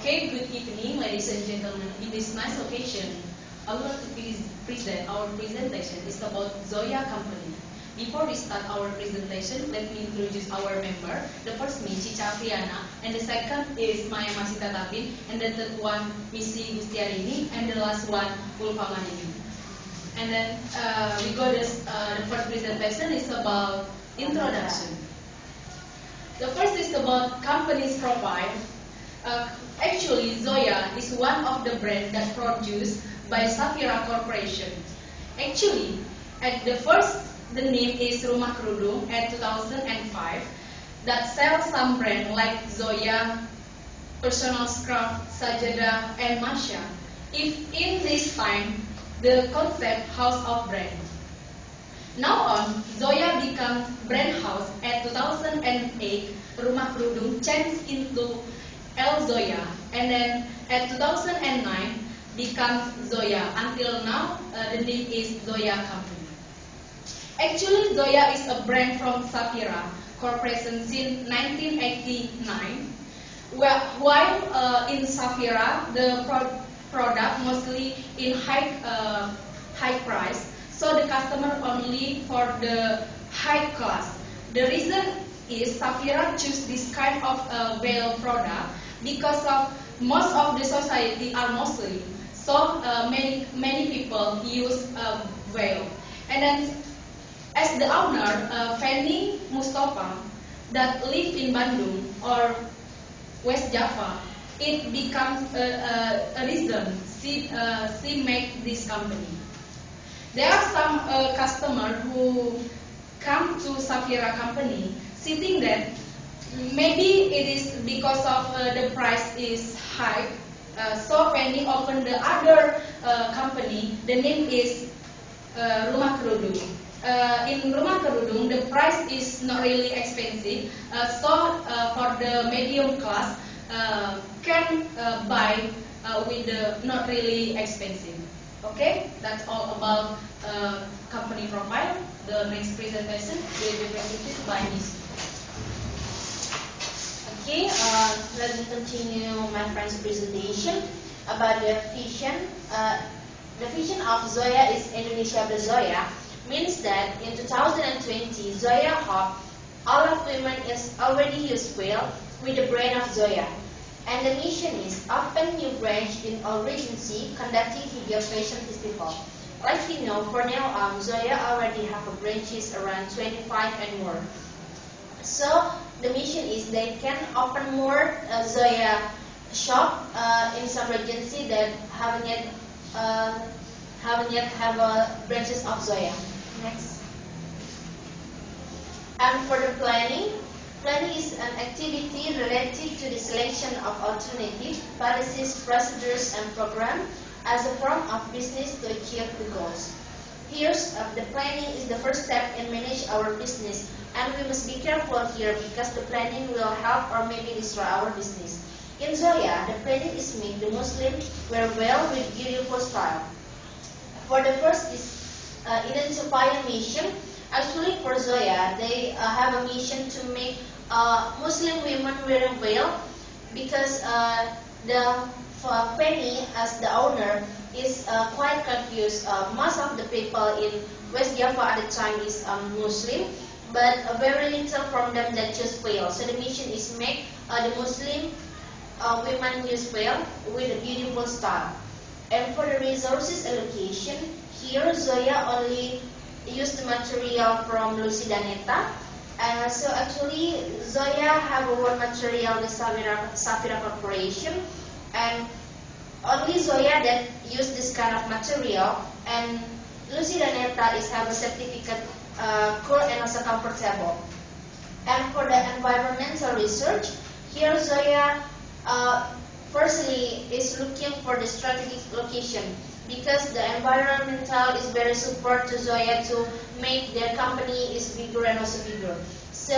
Okay, good evening, ladies and gentlemen. In this nice occasion, I would like to present our presentation. It's about Zoya Company. Before we start our presentation, let me introduce our member. The first is Cica, and the second is Maya Masita Tabin, and the third one Misyi Gustiarini, and the last one Ulfa. And then we got this. The first presentation is about introduction. The first is about company's profile. Actually, Zoya is one of the brands that produced by Safira Corporation. Actually, at the first, the name is Rumah Kerudung at 2005 that sells some brand like Zoya, Personal Scrub, Sajada, and Masha. If in this time, the concept house of brand. Now on, Zoya becomes brand house at 2008. Rumah Kerudung changed into El Zoya, and then at 2009 becomes Zoya. Until now, the name is Zoya Company. Actually, Zoya is a brand from Safira Corporation since 1989. While in Safira, the product mostly in high price, so the customer only for the high class. The reason is Safira choose this kind of veil product because of most of the society are Muslim, so many people use veil. And then, as the owner, Fanny Mustafa, that live in Bandung or West Java, it becomes a reason she make this company. There are some customers who come to Safira company, thinking that maybe it is because of the price is high. So when we open the other company, the name is Rumah Kerudung. In Rumah Kerudung, the price is not really expensive. So for the medium class, can buy with the not really expensive. Okay, that's all about company profile. The next presentation will be presented by Misyi. Okay, let me continue my friend's presentation about the vision. The vision of Zoya is Indonesia Berzoya, means that in 2020, Zoya hope all of women is already useful with the brand of Zoya. And the mission is open new branch in all regions, conducting hijab fashion festival. Like we know, for now Zoya already have a branches around 25 and more. So the mission is they can open more Zoya shop in some regions that haven't yet have branches of Zoya. Next. And for the planning is an activity related to the selection of alternative policies, procedures, and program as a form of business to achieve the goals. Here, the planning is the first step in manage our business, and we must be careful here because the planning will help or maybe destroy our business. In Zoya, the planning is make the Muslim wear well with beautiful style. For the first is identify a mission. Actually, for Zoya, they have a mission to make Muslim women wearing veil because the Penny as the owner is quite confused. Most of the people in West Java at the time is Muslim, but very little from them that choose veil. So the mission is make the Muslim women use veil with a beautiful style. And for the resources allocation, here Zoya only use the material from Lucidaneta. So actually Zoya have one material, the Safira Corporation, and only Zoya that use this kind of material, and Lucidaneta is have a certificate cool and also comfortable. And for the environmental research, here Zoya firstly is looking for the strategic location because the environmental is very support to Zoya to make their company is bigger and also bigger. So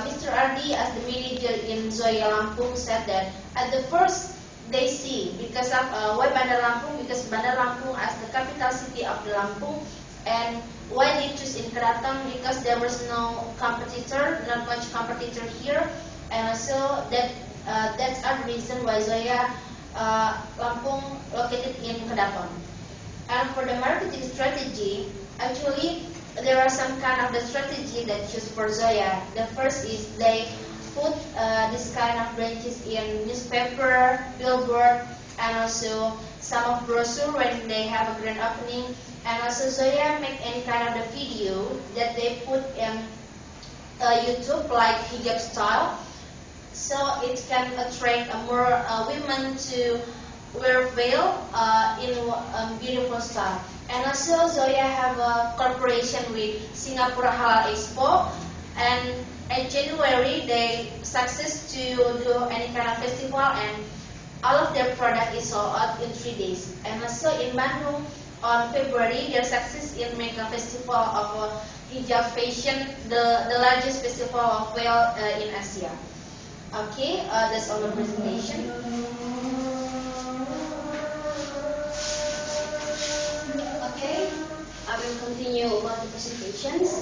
Mr. Ardi as the manager in Zoya Lampung said that at the first they see because of why Bandar Lampung, because Bandar Lampung as the capital city of the Lampung, and why they choose in Keraton because there was no competitor, not much competitor here, and so that's are reason why Zoya Lampung located in Kedaton. And for the marketing strategy, actually there are some kind of the strategy that choose for Zoya. The first is they put this kind of branches in newspaper, billboard, and also some of brochure when they have a grand opening. And also Zoya make any kind of the video that they put in YouTube like hijab style, so it can attract more women to wear veil in beautiful style. And also Zoya have a cooperation with Singapore Halal Expo, and in January they success to do any kind of festival, and all of their product is sold out in 3 days. And also in Bandung on February they success in make a festival of hijab fashion, the largest festival of veil in Asia. Okay, that's all the presentation. Okay, I will continue about the presentations.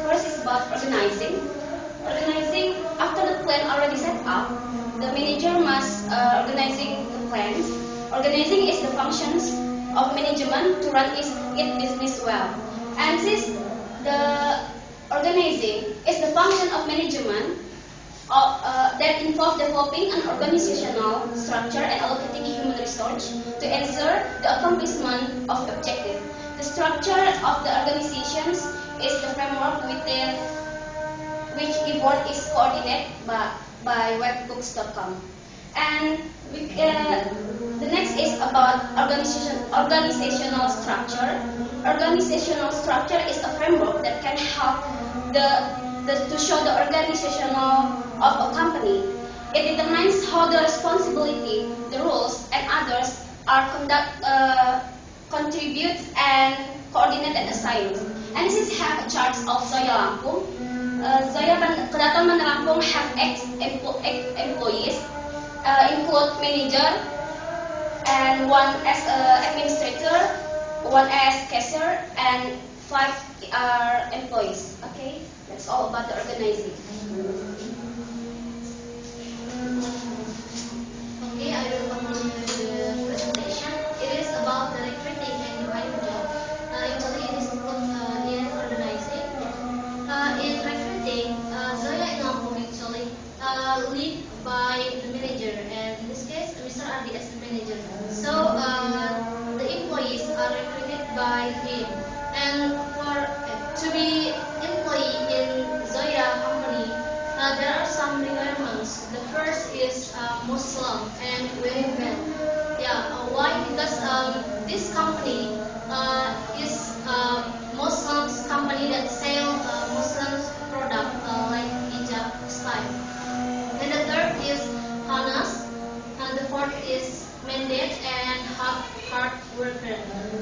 First is about organizing. Organizing, after the plan already set up, the manager must organizing the plans. Organizing is the functions of management to run its business well. And since the organizing is the function of management that involves developing an organizational structure and allocating human resource to ensure the accomplishment of objective. The structure of the organizations is the framework within which the board is coordinated by webbooks.com. And the next is about organizational structure. Organizational structure is a framework that can help to show the organizational of a company. It determines how the responsibility, the rules, and others are contribute and coordinate and assigned. And this is have a chart of Zoya Lampung. Zoya Kedaton Lampung have 8 employees, include manager and 1 as administrator, 1 as cashier, and 5 are employees. Okay, that's all about the organizing. Okay, I will continue the presentation. It is about the recruiting and defining job. Actually, it is in organizing. In recruiting, Zoya and Lampung actually lead by the manager, and in this case, Mr. Ardi as the manager. So the employees are recruited by him, and for to be employee in Zoya company, there are some requirements. The first is Muslim and wearing veil. Yeah, why? Because this company is Muslims company that sell Muslims product like hijab style. And the third is honest, and the fourth is mandate and hard worker.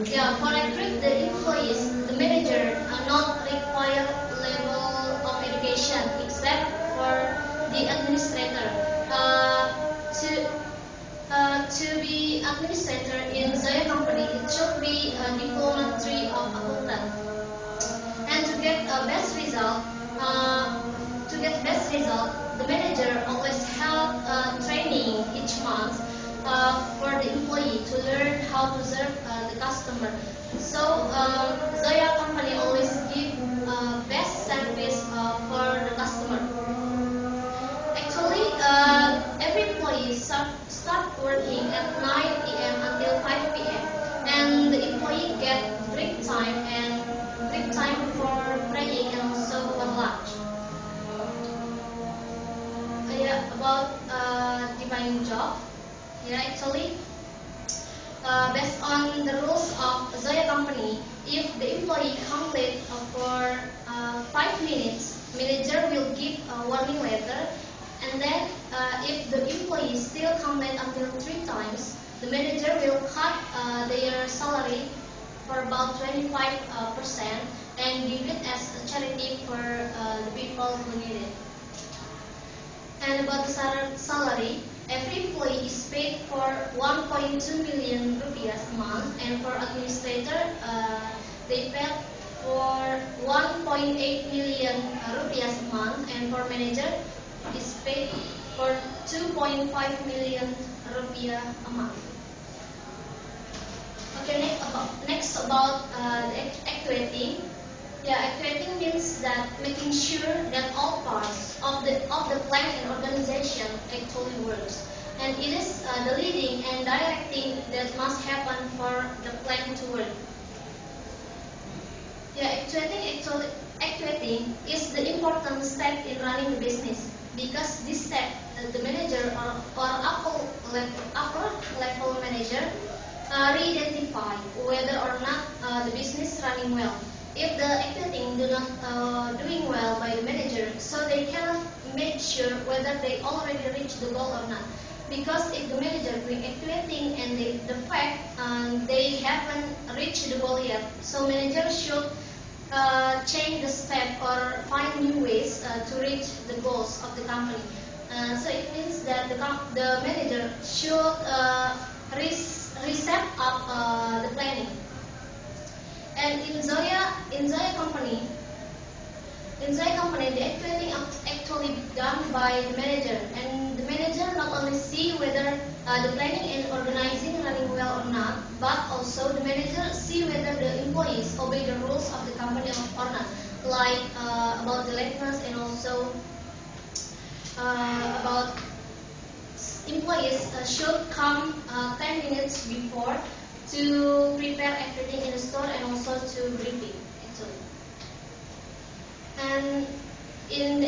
Yeah, for recruit the employees, the manager not require level of education except for the administrator. To be administrator in Zoya company, it should be a diploma 3 of accountant. And to get best result, the manager always held training each month for the employee to learn how to serve the customer. So Zoya company always give best service for the customer. Actually, every employee start working at 9 a.m. until 5 p.m. and the employee get break time for praying and also for lunch. Yeah, about defining job. Yeah, actually, based on the rules of Zoya company, if the employee complete for 5 minutes, manager will give a warning letter. And then, if the employee still come late until 3 times, the manager will cut their salary for about 25% and give it as a charity for the people who need it. And about the salary, every employee is paid for 1.2 million rupiah a month, and for administrator, they paid for 1.8 million rupiah a month, and for manager is paid for 2.5 million rupiah a month. Okay, next about the actuating. Yeah, actuating means that making sure that all parts of the plan and organization actually works, and it is the leading and directing that must happen for the plan to work. Yeah, actuating is the important step in running the business, because this step, the manager or upper level manager re-identify whether or not the business running well. If the actuating do not doing well by the manager, so they cannot make sure whether they already reached the goal or not. Because if the manager doing actuating and the fact they haven't reached the goal yet, so manager should change the step or find new ways to reach the goals of the company. So it means that the manager should reset up the planning. And in Zoya company, the actuating actually done by the manager, and the manager not only see whether the planning and organizing running well or not, but also the manager see whether the employees obey the rules of the company or not, like about the lateness, and also about employees should come 10 minutes before to prepare everything in the store and also to briefing actually. And in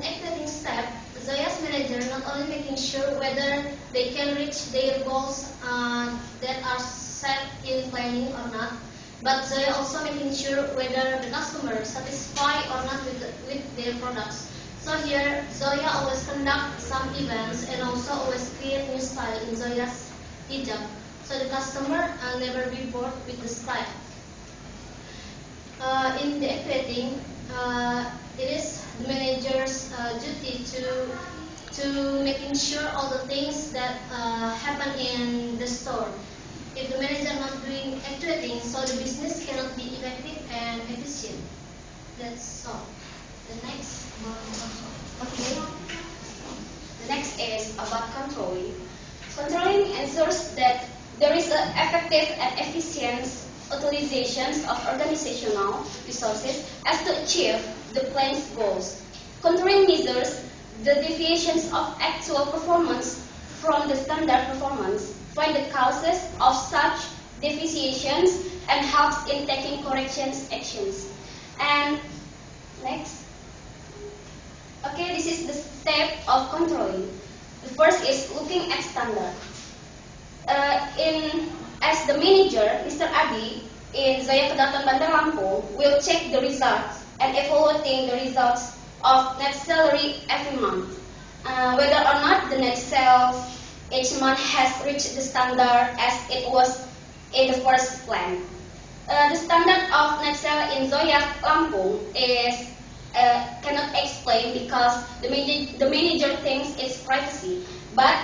actuating step, Zoya's manager not only making sure whether they can reach their goals that are set in planning or not, but Zoya also making sure whether the customer satisfied or not with their products. So here, Zoya always conduct some events and also always create new style in Zoya's hijab, so the customer never be bored with the style. In the actuating, it is the manager's duty to making sure all the things that happen in the store. If the manager not doing actuating, so the business cannot be effective and efficient. That's all. The next. Okay. The next is about controlling. Controlling ensures that there is an effective and efficient utilization of organizational resources as to achieve the plan's goals. Controlling measures the deviations of actual performance from the standard performance, find the causes of such deviations, and helps in taking corrections actions. And next. Okay, this is the step of controlling. The first is looking at standard. As the manager, Mr. Adi, in Zoya Kedaton Bandar Lampung, will check the results and evaluating the results of net salary every month. Whether or not the net sales each month has reached the standard as it was in the first plan. The standard of net sales in Zoya Lampung is cannot explain because the manager thinks it's privacy. But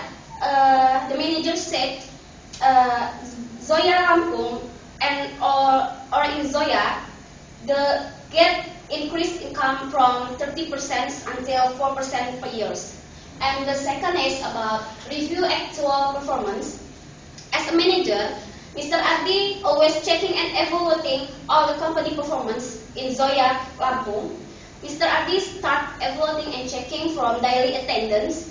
the manager said Zoya Lampung and or in Zoya, the get increased income from 30% until 4% per year. And the second is about review actual performance. As a manager, Mr. Adi always checking and evaluating all the company performance in Zoya Lampung. Mr. Adi start evaluating and checking from daily attendance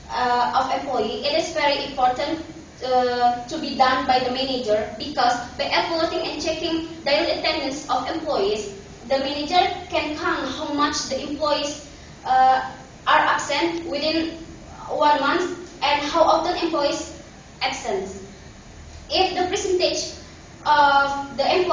of employee. It is very important to be done by the manager, because by evaluating and checking daily attendance of employees, the manager can count how much the employees are absent within 1 month and how often employees absent. If the percentage of the employees